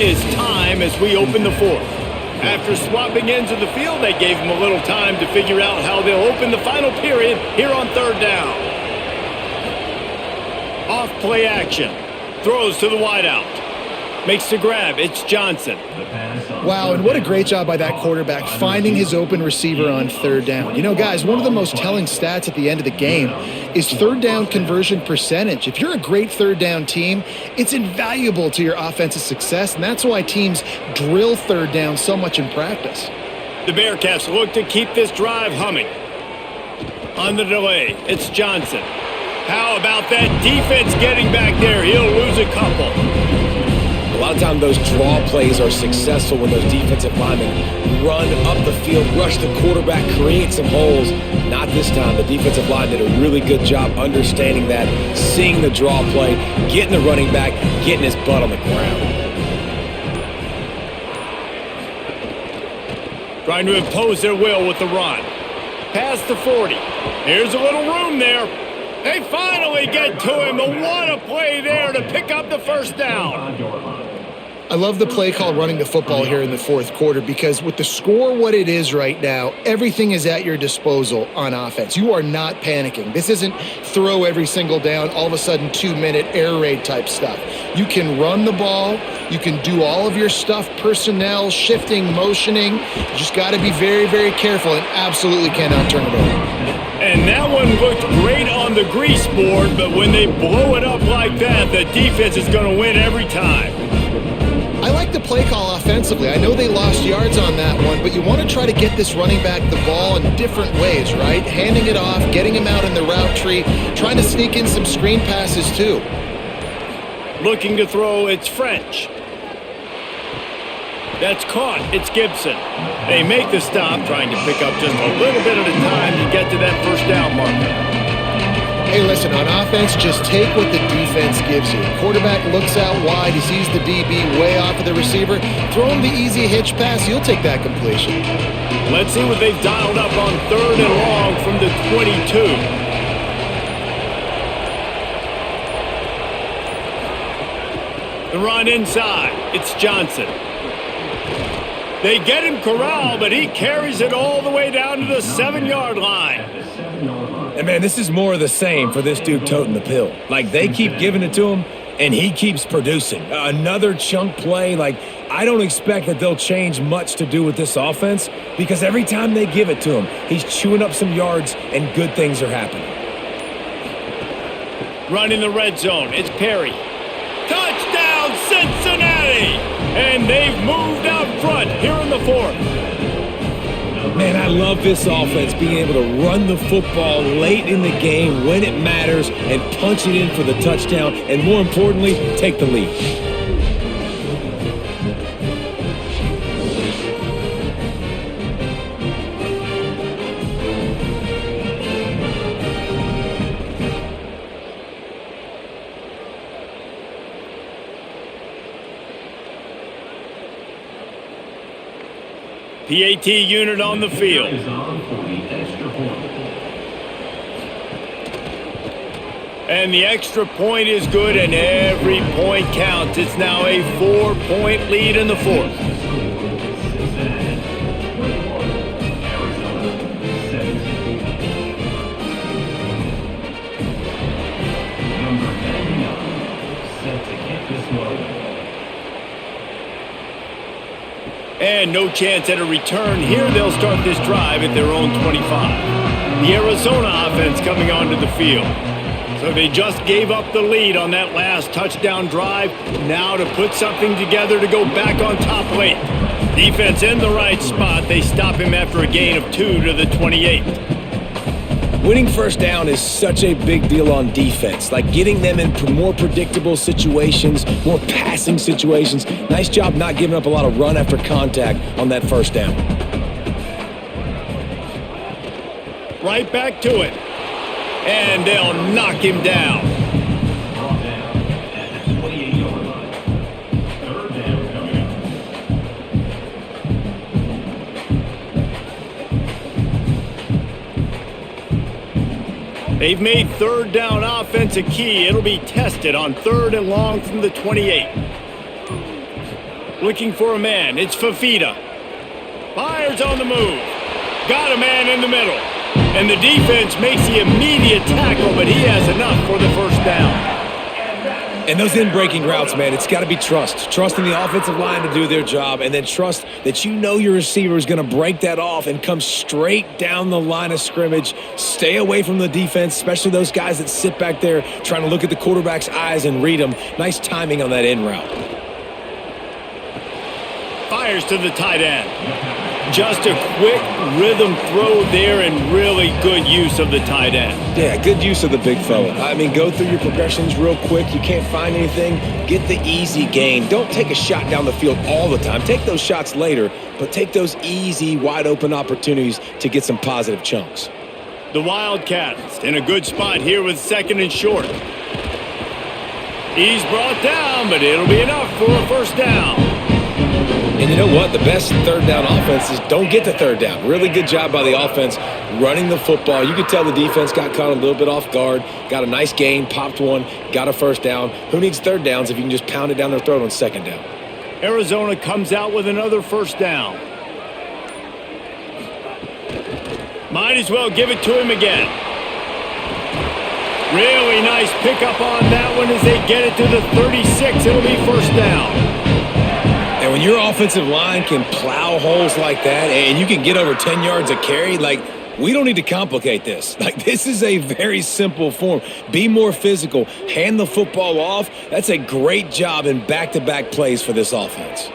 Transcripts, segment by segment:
is time as we open the fourth. After swapping ends of the field, they gave him a little time to figure out how they'll open the final period here on third down. Off play action. Throws to the wideout. Makes the grab. It's Johnson. Wow, and what a great job by that quarterback finding his open receiver on third down. You know, guys, one of the most telling stats at the end of the game is third down conversion percentage. If you're a great third down team, it's invaluable to your offensive success, and that's why teams drill third down so much in practice. The Bearcats look to keep this drive humming. On the delay, it's Johnson. How about that defense getting back there? He'll lose a couple. A lot of times those draw plays are successful when those defensive linemen run up the field, rush the quarterback, create some holes. Not this time. The defensive line did a really good job understanding that, seeing the draw play, getting the running back, getting his butt on the ground. Trying to impose their will with the run. Past the 40. Here's a little room there. They finally get to him. What a play there to pick up the first down. I love the play call running the football here in the fourth quarter because with the score what it is right now, everything is at your disposal on offense. You are not panicking. This isn't throw every single down, all of a sudden 2-minute air raid type stuff. You can run the ball. You can do all of your stuff, personnel, shifting, motioning. You just got to be very, very careful and absolutely cannot turn it over. And that one looked great on the grease board, but when they blow it up like that, the defense is going to win every time. I like the play call offensively. I know they lost yards on that one, but you want to try to get this running back the ball in different ways, right? Handing it off, getting him out in the route tree, trying to sneak in some screen passes too. Looking to throw, it's French. That's caught. It's Gibson. They make the stop, trying to pick up just a little bit at a time to get to that first down marker. Hey, listen, on offense, just take what the defense gives you. Quarterback looks out wide. He sees the DB way off of the receiver. Throw him the easy hitch pass. You'll take that completion. Let's see what they've dialed up on third and long from the 22. The run inside. It's Johnson. They get him corralled, but he carries it all the way down to the 7-yard line. And, man, this is more of the same for this dude toting the pill. Like, they keep giving it to him, and he keeps producing. Another chunk play. Like, I don't expect that they'll change much to do with this offense because every time they give it to him, he's chewing up some yards, and good things are happening. Run in the red zone. It's Perry. Touchdown, Cincinnati! And they've moved out front here in the fourth. Man, I love this offense being able to run the football late in the game when it matters and punch it in for the touchdown and, more importantly, take the lead. PAT unit on the field. And the extra point is good, and every point counts. It's now a 4-point lead in the fourth. And no chance at a return here. They'll start this drive at their own 25. The Arizona offense coming onto the field. So they just gave up the lead on that last touchdown drive. Now to put something together to go back on top late. Defense in the right spot. They stop him after a gain of 2 to the 28. Winning first down is such a big deal on defense, like getting them in more predictable situations, more passing situations. Nice job not giving up a lot of run after contact on that first down. Right back to it. And they'll knock him down. They've made third down offense a key. It'll be tested on third and long from the 28. Looking for a man. It's Fafita. Fires on the move. Got a man in the middle. And the defense makes the immediate tackle, but he has enough for the first down. And those in-breaking routes, man, it's got to be trust. Trust in the offensive line to do their job, and then trust that you know your receiver is going to break that off and come straight down the line of scrimmage. Stay away from the defense, especially those guys that sit back there trying to look at the quarterback's eyes and read them. Nice timing on that in route. Fires to the tight end. Just a quick rhythm throw there and really good use of the tight end. Yeah, good use of the big fella. I mean, go through your progressions real quick. You can't find anything. Get the easy gain. Don't take a shot down the field all the time. Take those shots later, but take those easy, wide-open opportunities to get some positive chunks. The Wildcats in a good spot here with 2nd and short. He's brought down, but it'll be enough for a first down. And you know what? The best third down offenses don't get to third down. Really good job by the offense running the football. You could tell the defense got caught a little bit off guard, got a nice gain, popped one, got a first down. Who needs third downs if you can just pound it down their throat on 2nd down? Arizona comes out with another first down. Might as well give it to him again. Really nice pickup on that one as they get it to the 36. It'll be first down. And when your offensive line can plow holes like that and you can get over 10 yards a carry, like, we don't need to complicate this. Like, this is a very simple form. Be more physical. Hand the football off. That's a great job in back-to-back plays for this offense.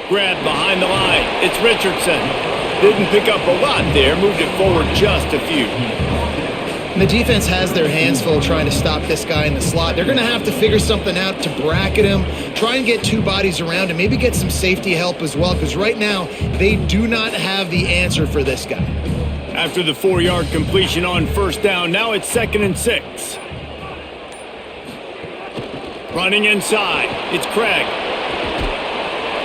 Grab behind the line. It's Richardson. Didn't pick up a lot there. Moved it forward just a few. And the defense has their hands full trying to stop this guy in the slot. They're going to have to figure something out to bracket him, try and get two bodies around him, maybe get some safety help as well, because right now they do not have the answer for this guy. After the 4-yard completion on first down, now it's 2nd and 6. Running inside, it's Craig.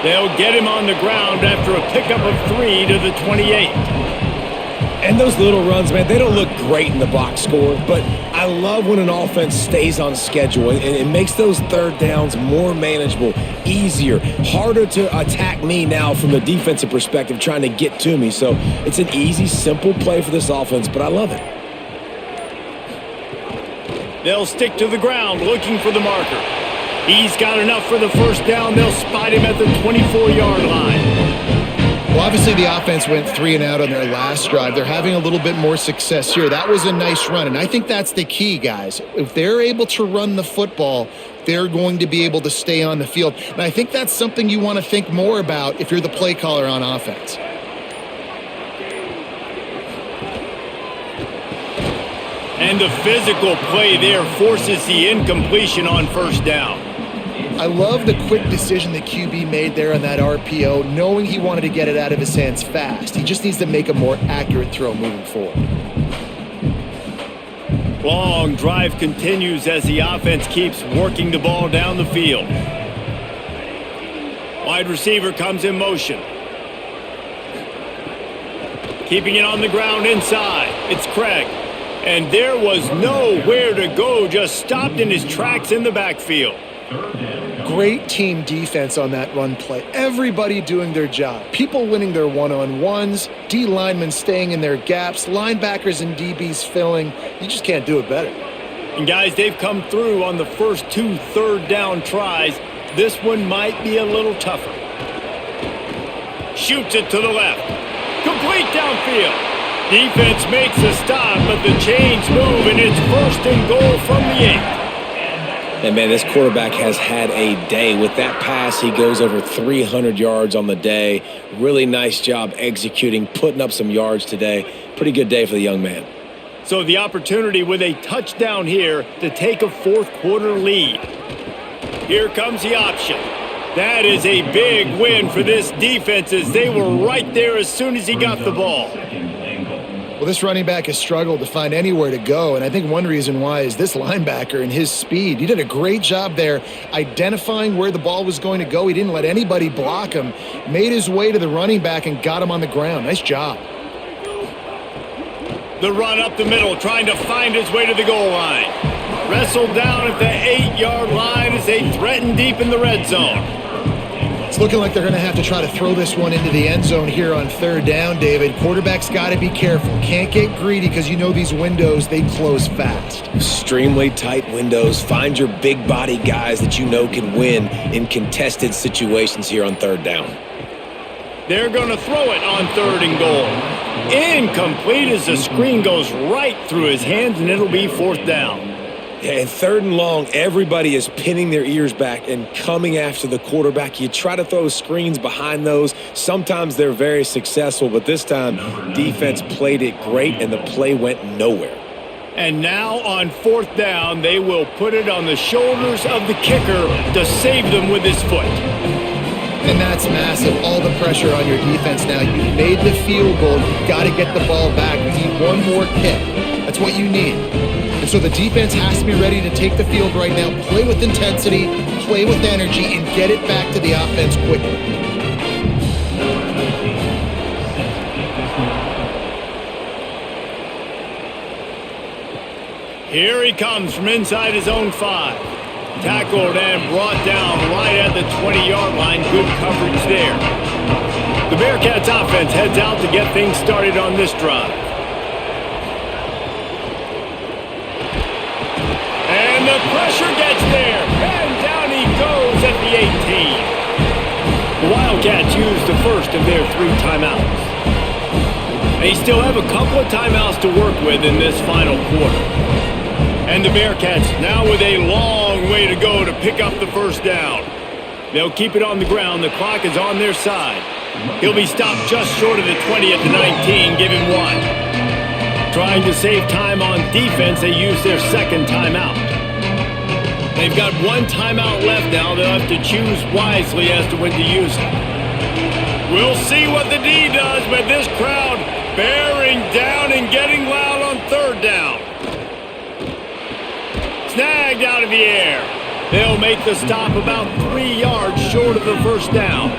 They'll get him on the ground after a pickup of 3 to the 28. And those little runs, man, they don't look great in the box score, but I love when an offense stays on schedule and it makes those third downs more manageable, easier, harder to attack me now from the defensive perspective trying to get to me. So it's an easy, simple play for this offense, but I love it. They'll stick to the ground looking for the marker. He's got enough for the first down. They'll spot him at the 24-yard line. Well, obviously the offense went 3 and out on their last drive. They're having a little bit more success here. That was a nice run, and I think that's the key, guys. If they're able to run the football, they're going to be able to stay on the field. And I think that's something you want to think more about if you're the play caller on offense. And the physical play there forces the incompletion on first down. I love the quick decision the QB made there on that RPO, knowing he wanted to get it out of his hands fast. He just needs to make a more accurate throw moving forward. Long drive continues as the offense keeps working the ball down the field. Wide receiver comes in motion. Keeping it on the ground inside. It's Craig. And there was nowhere to go, just stopped in his tracks in the backfield. Great team defense on that run play. Everybody doing their job. People winning their one-on-ones, D linemen staying in their gaps, linebackers and DBs filling. You just can't do it better. And guys, they've come through on the first 2 third down tries. This one might be a little tougher. Shoots it to the left. Complete downfield. Defense makes a stop, but the chains move, and it's 1st and goal from the 8. And, man, this quarterback has had a day. With that pass, he goes over 300 yards on the day. Really nice job executing, putting up some yards today. Pretty good day for the young man. So the opportunity with a touchdown here to take a 4th quarter lead. Here comes the option. That is a big win for this defense as they were right there as soon as he got the ball. Well, this running back has struggled to find anywhere to go, and I think one reason why is this linebacker and his speed. He did a great job there identifying where the ball was going to go. He didn't let anybody block him, made his way to the running back and got him on the ground. Nice job. The run up the middle, trying to find his way to the goal line. Wrestled down at the 8-yard line as they threaten deep in the red zone. It's looking like they're going to have to try to throw this one into the end zone here on third down, David. Quarterback's got to be careful. Can't get greedy because you know these windows, they close fast. Extremely tight windows. Find your big body guys that you know can win in contested situations here on third down. They're going to throw it on third and goal. Incomplete as the screen goes right through his hands, and it'll be fourth down. Yeah, and third and long, everybody is pinning their ears back and coming after the quarterback. You try to throw screens behind those. Sometimes they're very successful, but this time, defense played it great, and the play went nowhere. And now on fourth down, they will put it on the shoulders of the kicker to save them with his foot. And that's massive. All the pressure on your defense now. You made the field goal. You've got to get the ball back. You need one more kick. That's what you need. And so the defense has to be ready to take the field right now, play with intensity, play with energy, and get it back to the offense quickly. Here he comes from inside his own 5. Tackled and brought down right at the 20-yard line. Good coverage there. The Bearcats offense heads out to get things started on this drive. And the pressure gets there. And down he goes at the 18. The Wildcats use the first of their 3 timeouts. They still have a couple of timeouts to work with in this final quarter. And the Bearcats now with a long way to go to pick up the first down. They'll keep it on the ground. The clock is on their side. He'll be stopped just short of the 20 at the 19. Give him 1. Trying to save time on defense, they use their second timeout. They've got 1 timeout left now. They'll have to choose wisely as to when to use it. We'll see what the D does, but this crowd bearing down and getting loud on third down. Snagged out of the air. They'll make the stop about 3 yards short of the first down.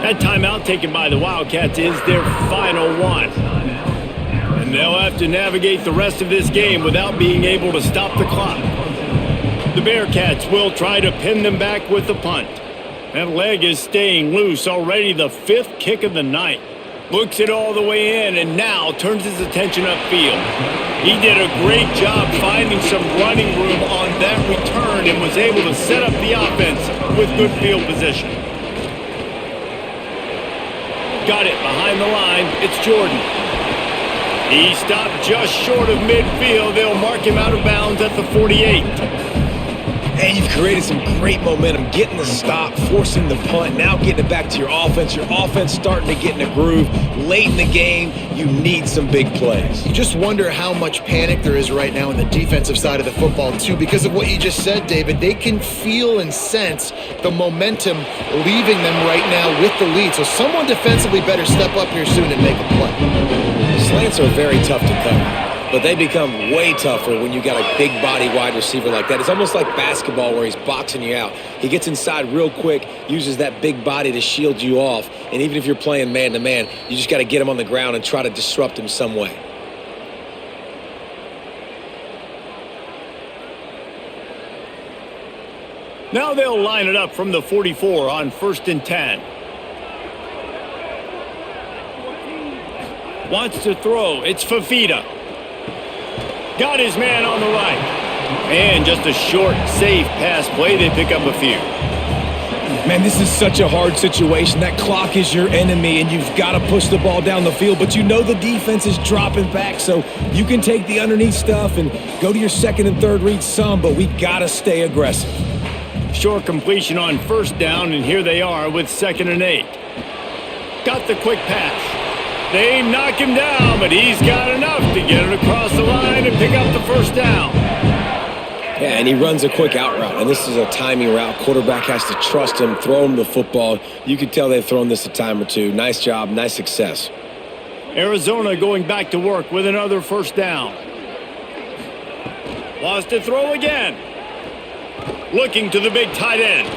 That timeout taken by the Wildcats is their final one. And they'll have to navigate the rest of this game without being able to stop the clock. The Bearcats will try to pin them back with the punt. That leg is staying loose, already the 5th kick of the night. Looks it all the way in and now turns his attention upfield. He did a great job finding some running room on that return and was able to set up the offense with good field position. Got it behind the line. It's Jordan. He stopped just short of midfield. They'll mark him out of bounds at the 48. And you've created some great momentum, getting the stop, forcing the punt, now getting it back to your offense. Your offense starting to get in a groove. Late in the game, you need some big plays. You just wonder how much panic there is right now on the defensive side of the football, too, because of what you just said, David. They can feel and sense the momentum leaving them right now with the lead. So someone defensively better step up here soon and make a play. Slants are very tough to cover. But they become way tougher when you got a big body wide receiver like that. It's almost like basketball where he's boxing you out. He gets inside real quick, uses that big body to shield you off. And even if you're playing man-to-man, you just got to get him on the ground and try to disrupt him some way. Now they'll line it up from the 44 on 1st and 10. Wants to throw. It's Fafita. Got his man on the right. And just a short, safe pass play. They pick up a few. Man, this is such a hard situation. That clock is your enemy, and you've got to push the ball down the field. But you know the defense is dropping back, so you can take the underneath stuff and go to your second and third read some, but we got to stay aggressive. Short completion on 1st down, and here they are with 2nd and 8. Got the quick pass. They knock him down, but he's got enough to get it across the line and pick up the 1st down. Yeah, and he runs a quick out route, and this is a timing route. Quarterback has to trust him, throw him the football. You can tell they've thrown this a time or two. Nice job, nice success. Arizona going back to work with another 1st down. Lost to throw again. Looking to the big tight end.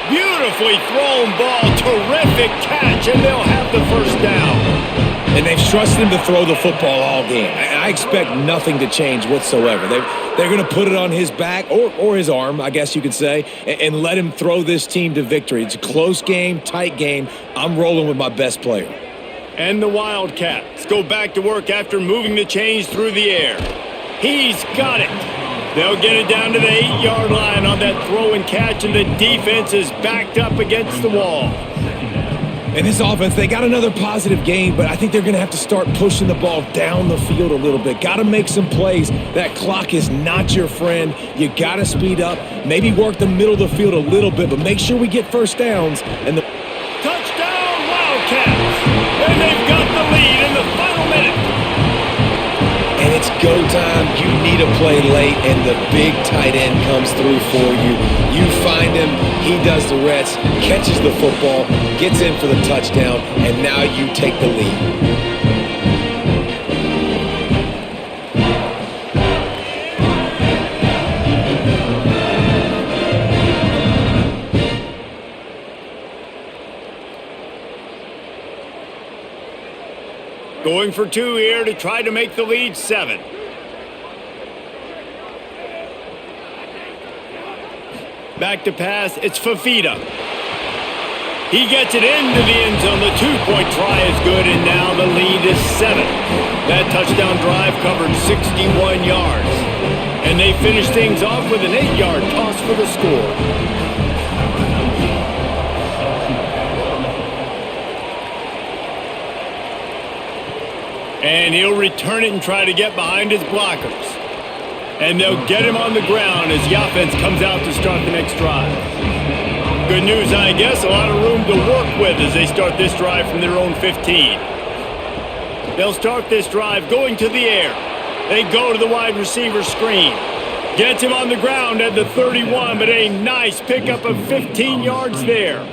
Beautifully thrown ball, terrific catch, and they'll have the 1st down. And they've trusted him to throw the football all game. I expect nothing to change whatsoever. They're going to put it on his back or his arm, I guess you could say, and let him throw this team to victory. It's a close game, tight game. I'm rolling with my best player. And the Wildcats go back to work after moving the chains through the air. He's got it. They'll get it down to the 8-yard line on that throw and catch, and the defense is backed up against the wall. And this offense, they got another positive game, but I think they're going to have to start pushing the ball down the field a little bit. Got to make some plays. That clock is not your friend. You got to speed up, maybe work the middle of the field a little bit, but make sure we get first downs. And the touchdown Wildcats! And they've got the lead in the final minute. And it's go time. You need a play late, and the big tight end comes through for you. You find him, he does the rest, catches the football, gets in for the touchdown, and now you take the lead. Going for 2 here to try to make the lead 7. Back to pass, it's Fafita. He gets it into the end zone. The 2-point try is good, and now the lead is 7. That touchdown drive covered 61 yards. And they finish things off with an 8-yard toss for the score. And he'll return it and try to get behind his blockers. And they'll get him on the ground as the offense comes out to start the next drive. Good news, I guess, a lot of room to work with as they start this drive from their own 15. They'll start this drive going to the air. They go to the wide receiver screen. Gets him on the ground at the 31, but a nice pickup of 15 yards there.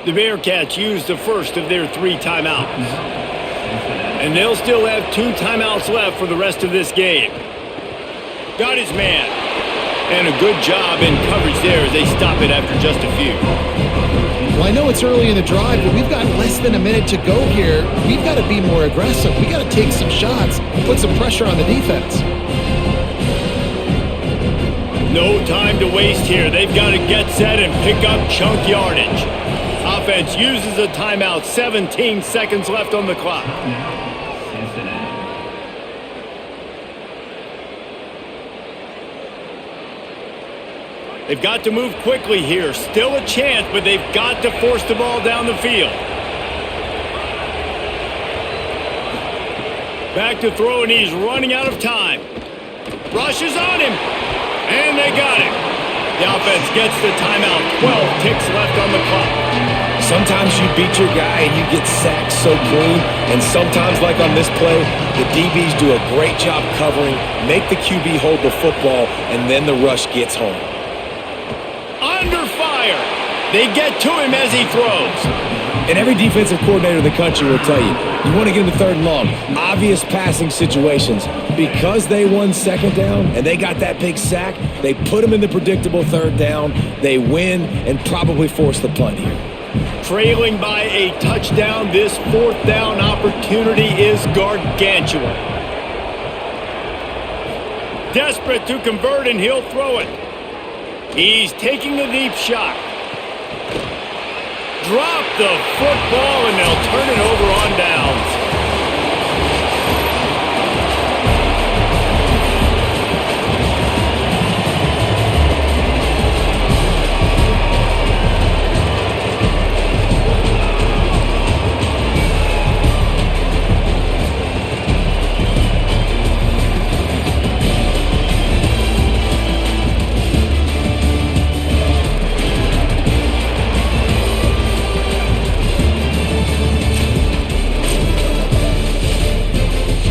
The Bearcats use the first of their 3 timeouts. And they'll still have 2 timeouts left for the rest of this game. Got his man. And a good job in coverage there as they stop it after just a few. Well, I know it's early in the drive, but we've got less than a minute to go here. We've got to be more aggressive. We've got to take some shots, put some pressure on the defense. No time to waste here. They've got to get set and pick up chunk yardage. Offense uses a timeout. 17 seconds left on the clock. They've got to move quickly here. Still a chance, but they've got to force the ball down the field. Back to throw, and he's running out of time. Rushes on him, and they got him. The offense gets the timeout. 12 ticks left on the clock. Sometimes you beat your guy and you get sacked so clean, and sometimes, like on this play, the DBs do a great job covering, make the QB hold the football, and then the rush gets home. Under fire. They get to him as he throws. And every defensive coordinator in the country will tell you, you want to get him to 3rd and long, obvious passing situations. Because they won 2nd down and they got that big sack, they put them in the predictable 3rd down, they win, and probably force the punt here. Trailing by a touchdown, this 4th down opportunity is gargantuan. Desperate to convert, and he'll throw it. He's taking a deep shot. Drop the football, and they'll turn it over on downs.